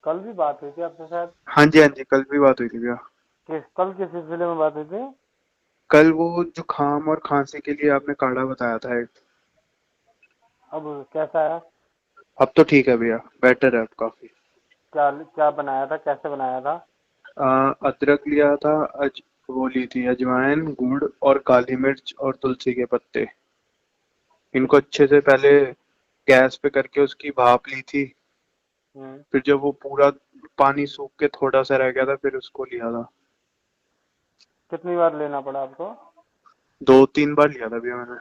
कल भी बात हुई थी आपसे शायद। हाँ जी हाँ जी, कल भी बात हुई थी भैया। कल किस सिलसिले में बात हुई थी? कल वो जुकाम और खांसी के लिए आपने काढ़ा बताया था एक। अब कैसा है? अब तो ठीक है भैया, बेटर है अब काफी। क्या क्या बनाया था, कैसे बनाया था? अदरक लिया था, वो ली थी अजवाइन, गुड़ और काली मिर्च और तुलसी के पत्ते। इनको अच्छे से पहले गैस पे करके उसकी भाप ली थी। हम्म। फिर जब वो पूरा पानी सूख के थोड़ा सा रह गया था, फिर उसको लिया था। कितनी बार लेना पड़ा आपको? 2-3 बार लिया था भैया मैंने।